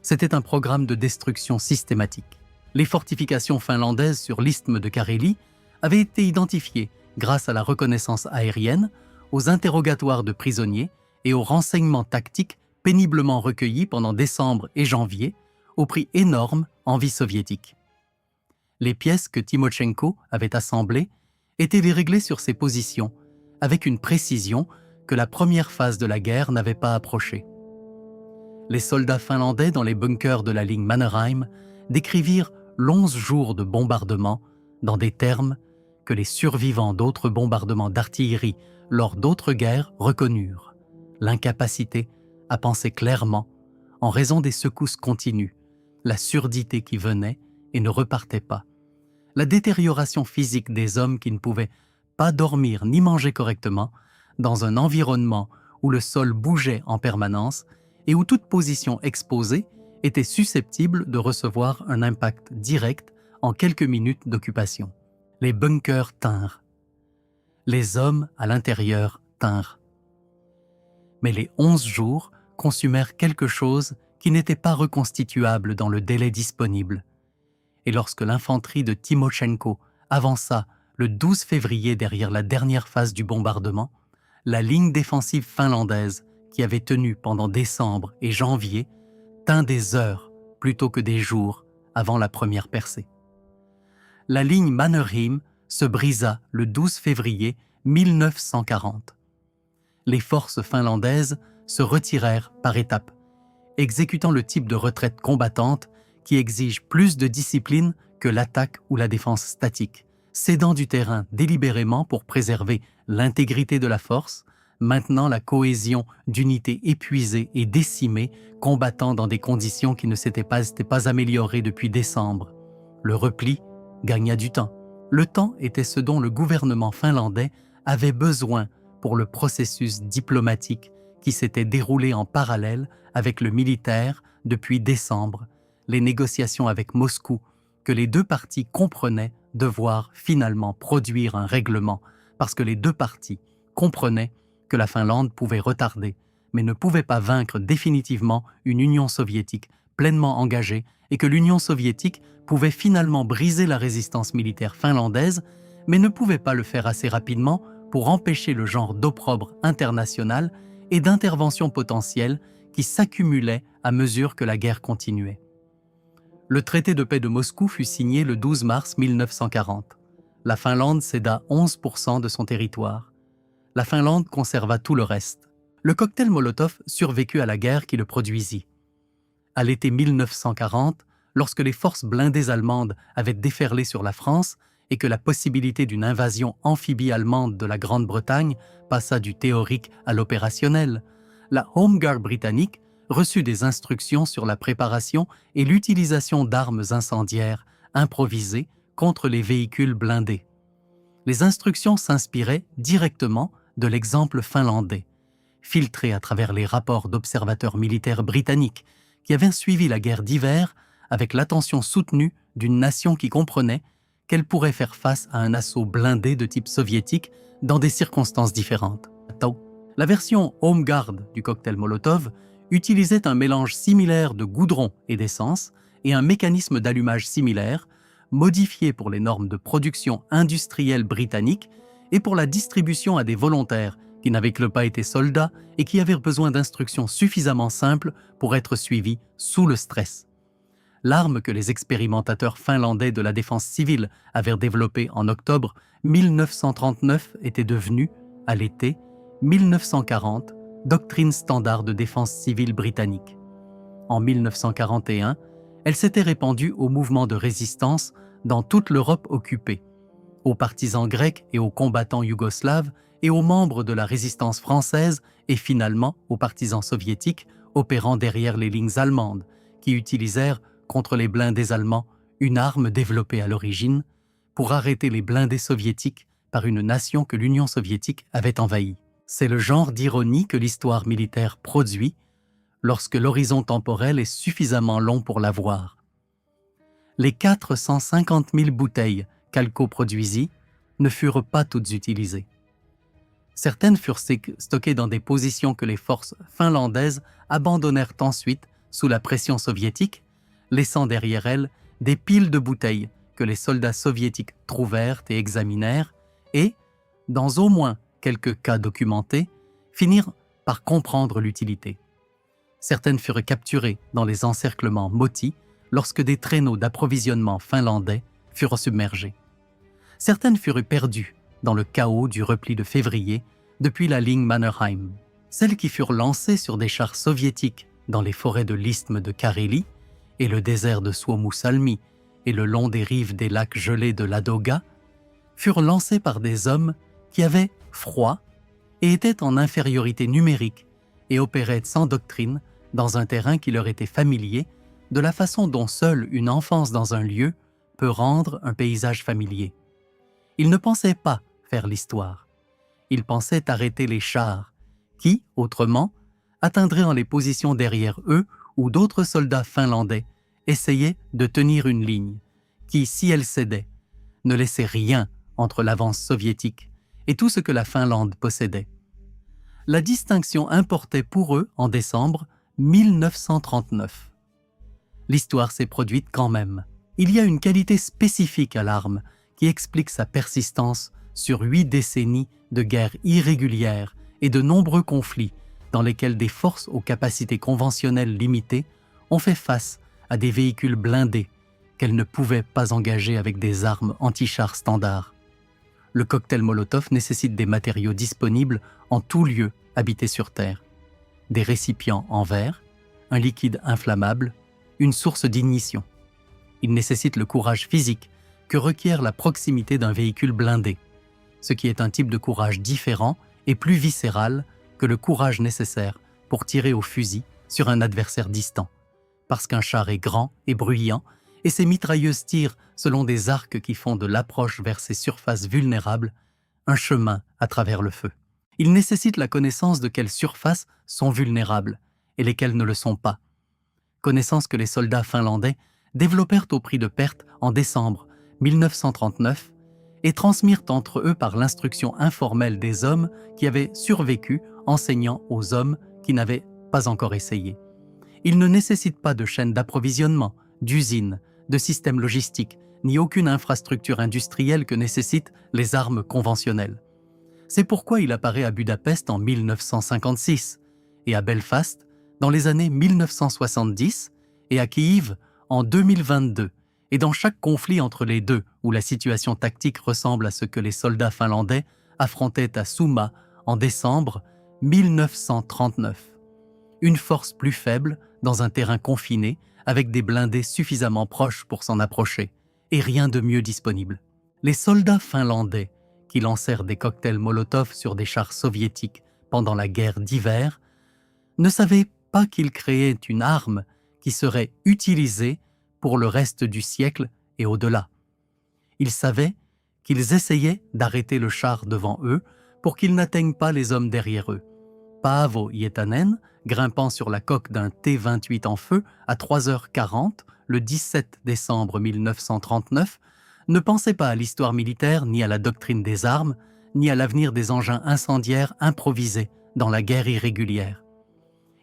C'était un programme de destruction systématique. Les fortifications finlandaises sur l'isthme de Carélie avaient été identifiées grâce à la reconnaissance aérienne, aux interrogatoires de prisonniers et aux renseignements tactiques péniblement recueillis pendant décembre et janvier, au prix énorme en vie soviétique. Les pièces que Timochenko avait assemblées étaient déréglées sur ces positions, avec une précision que la première phase de la guerre n'avait pas approchée. Les soldats finlandais dans les bunkers de la ligne Mannerheim décrivirent l'11 jours de bombardement dans des termes que les survivants d'autres bombardements d'artillerie lors d'autres guerres reconnurent: l'incapacité à penser clairement en raison des secousses continues, la surdité qui venait et ne repartait pas, la détérioration physique des hommes qui ne pouvaient pas dormir ni manger correctement dans un environnement où le sol bougeait en permanence et où toute position exposée était susceptible de recevoir un impact direct en quelques minutes d'occupation. Les bunkers tinrent. Les hommes à l'intérieur tinrent. Mais les 11 jours consumèrent quelque chose qui n'était pas reconstituable dans le délai disponible. Et lorsque l'infanterie de Timochenko avança le 12 février derrière la dernière phase du bombardement, la ligne défensive finlandaise, qui avait tenu pendant décembre et janvier, tint des heures plutôt que des jours avant la première percée. La ligne Mannerheim se brisa le 12 février 1940. Les forces finlandaises se retirèrent par étapes, exécutant le type de retraite combattante qui exige plus de discipline que l'attaque ou la défense statique, cédant du terrain délibérément pour préserver l'intégrité de la force, maintenant la cohésion d'unités épuisées et décimées, combattant dans des conditions qui ne s'étaient pas améliorées depuis décembre. Le repli gagna du temps. Le temps était ce dont le gouvernement finlandais avait besoin pour le processus diplomatique qui s'était déroulé en parallèle avec le militaire depuis décembre, les négociations avec Moscou, que les deux parties comprenaient devoir finalement produire un règlement, parce que les deux parties comprenaient que la Finlande pouvait retarder, mais ne pouvait pas vaincre définitivement une Union soviétique pleinement engagée et que l'Union soviétique pouvait finalement briser la résistance militaire finlandaise, mais ne pouvait pas le faire assez rapidement pour empêcher le genre d'opprobre international et d'intervention potentielle qui s'accumulait à mesure que la guerre continuait. Le traité de paix de Moscou fut signé le 12 mars 1940. La Finlande céda 11% de son territoire. La Finlande conserva tout le reste. Le cocktail Molotov survécut à la guerre qui le produisit. À l'été 1940, lorsque les forces blindées allemandes avaient déferlé sur la France et que la possibilité d'une invasion amphibie allemande de la Grande-Bretagne passa du théorique à l'opérationnel, la Home Guard britannique reçut des instructions sur la préparation et l'utilisation d'armes incendiaires improvisées contre les véhicules blindés. Les instructions s'inspiraient directement de l'exemple finlandais, filtré à travers les rapports d'observateurs militaires britanniques qui avaient suivi la guerre d'hiver avec l'attention soutenue d'une nation qui comprenait qu'elle pourrait faire face à un assaut blindé de type soviétique dans des circonstances différentes. La version Home Guard du cocktail Molotov utilisait un mélange similaire de goudron et d'essence et un mécanisme d'allumage similaire, modifié pour les normes de production industrielle britanniques et pour la distribution à des volontaires qui n'avaient pas été soldats et qui avaient besoin d'instructions suffisamment simples pour être suivis sous le stress. L'arme que les expérimentateurs finlandais de la défense civile avaient développée en octobre 1939 était devenue, à l'été 1940, doctrine standard de défense civile britannique. en 1941, elle s'était répandue au mouvement de résistance dans toute l'Europe occupée, aux partisans grecs et aux combattants yougoslaves et aux membres de la résistance française et finalement aux partisans soviétiques opérant derrière les lignes allemandes, qui utilisèrent contre les blindés allemands une arme développée à l'origine pour arrêter les blindés soviétiques par une nation que l'Union soviétique avait envahie. C'est le genre d'ironie que l'histoire militaire produit lorsque l'horizon temporel est suffisamment long pour la voir. Les 450 000 bouteilles qu'Alco produisit ne furent pas toutes utilisées. Certaines furent stockées dans des positions que les forces finlandaises abandonnèrent ensuite sous la pression soviétique, laissant derrière elles des piles de bouteilles que les soldats soviétiques trouvèrent et examinèrent et, dans au moins quelques cas documentés, finirent par comprendre l'utilité. Certaines furent capturées dans les encerclements Moti lorsque des traîneaux d'approvisionnement finlandais furent submergés. Certaines furent perdues dans le chaos du repli de février depuis la ligne Mannerheim. Celles qui furent lancées sur des chars soviétiques dans les forêts de l'isthme de Carélie et le désert de Suomussalmi et le long des rives des lacs gelés de Ladoga furent lancées par des hommes qui avaient froid et étaient en infériorité numérique et opéraient sans doctrine dans un terrain qui leur était familier de la façon dont seule une enfance dans un lieu peut rendre un paysage familier. Ils ne pensaient pas faire l'histoire. Ils pensaient arrêter les chars qui, autrement, atteindraient en les positions derrière eux où d'autres soldats finlandais essayaient de tenir une ligne qui, si elle cédait, ne laissait rien entre l'avance soviétique et tout ce que la Finlande possédait. La distinction importait pour eux, en décembre 1939. L'histoire s'est produite quand même. Il y a une qualité spécifique à l'arme qui explique sa persistance sur 8 décennies de guerres irrégulières et de nombreux conflits dans lesquels des forces aux capacités conventionnelles limitées ont fait face à des véhicules blindés qu'elles ne pouvaient pas engager avec des armes anti-chars standards. Le cocktail Molotov nécessite des matériaux disponibles en tout lieu habité sur Terre. Des récipients en verre, un liquide inflammable, une source d'ignition. Il nécessite le courage physique que requiert la proximité d'un véhicule blindé, ce qui est un type de courage différent et plus viscéral que le courage nécessaire pour tirer au fusil sur un adversaire distant, parce qu'un char est grand et bruyant et ses mitrailleuses tirent selon des arcs qui font de l'approche vers ces surfaces vulnérables un chemin à travers le feu. Il nécessite la connaissance de quelles surfaces sont vulnérables et lesquelles ne le sont pas. Connaissance que les soldats finlandais développèrent au prix de pertes en décembre 1939 et transmirent entre eux par l'instruction informelle des hommes qui avaient survécu, enseignant aux hommes qui n'avaient pas encore essayé. Il ne nécessite pas de chaîne d'approvisionnement, d'usines, de systèmes logistiques, ni aucune infrastructure industrielle que nécessitent les armes conventionnelles. C'est pourquoi il apparaît à Budapest en 1956 et à Belfast dans les années 1970 et à Kiev en 2022 et dans chaque conflit entre les deux où la situation tactique ressemble à ce que les soldats finlandais affrontaient à Summa en décembre 1939. Une force plus faible dans un terrain confiné avec des blindés suffisamment proches pour s'en approcher et rien de mieux disponible. Les soldats finlandais qui lancèrent des cocktails Molotov sur des chars soviétiques pendant la guerre d'hiver ne savaient pas qu'ils créaient une arme qui serait utilisée pour le reste du siècle et au-delà. Ils savaient qu'ils essayaient d'arrêter le char devant eux pour qu'ils n'atteignent pas les hommes derrière eux. Paavo Hietanen, grimpant sur la coque d'un T-28 en feu à 3h40 le 17 décembre 1939, ne pensait pas à l'histoire militaire ni à la doctrine des armes, ni à l'avenir des engins incendiaires improvisés dans la guerre irrégulière.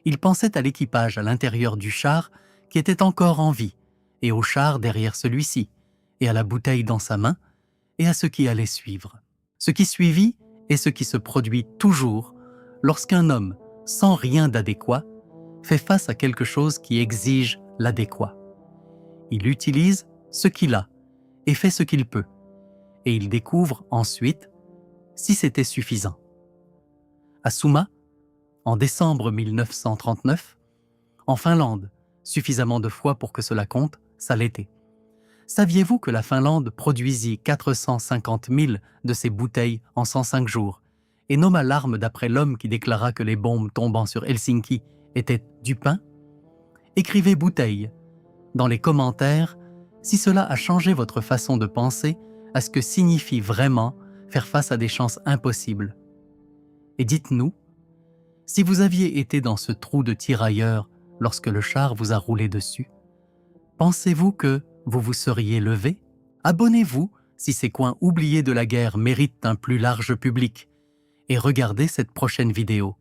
Il pensait à l'équipage à l'intérieur du char qui était encore en vie, et au char derrière celui-ci, et à la bouteille dans sa main, et à ce qui allait suivre. Ce qui suivit est ce qui se produit toujours lorsqu'un homme, sans rien d'adéquat, fait face à quelque chose qui exige l'adéquat. Il utilise ce qu'il a et fait ce qu'il peut, et il découvre ensuite si c'était suffisant. À Summa, en décembre 1939, en Finlande, suffisamment de fois pour que cela compte, ça l'était. Saviez-vous que la Finlande produisit 450 000 de ces bouteilles en 105 jours et nomma l'arme d'après l'homme qui déclara que les bombes tombant sur Helsinki étaient du pain? Écrivez bouteille dans les commentaires si cela a changé votre façon de penser à ce que signifie vraiment faire face à des chances impossibles. Et dites-nous, si vous aviez été dans ce trou de tirailleurs lorsque le char vous a roulé dessus, pensez-vous que vous vous seriez levé? Abonnez-vous si ces coins oubliés de la guerre méritent un plus large public et regardez cette prochaine vidéo.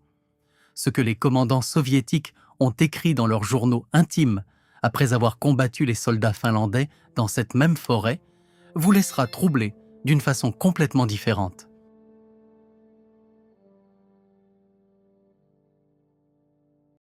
Ce que les commandants soviétiques ont écrit dans leurs journaux intimes après avoir combattu les soldats finlandais dans cette même forêt vous laissera troubler d'une façon complètement différente.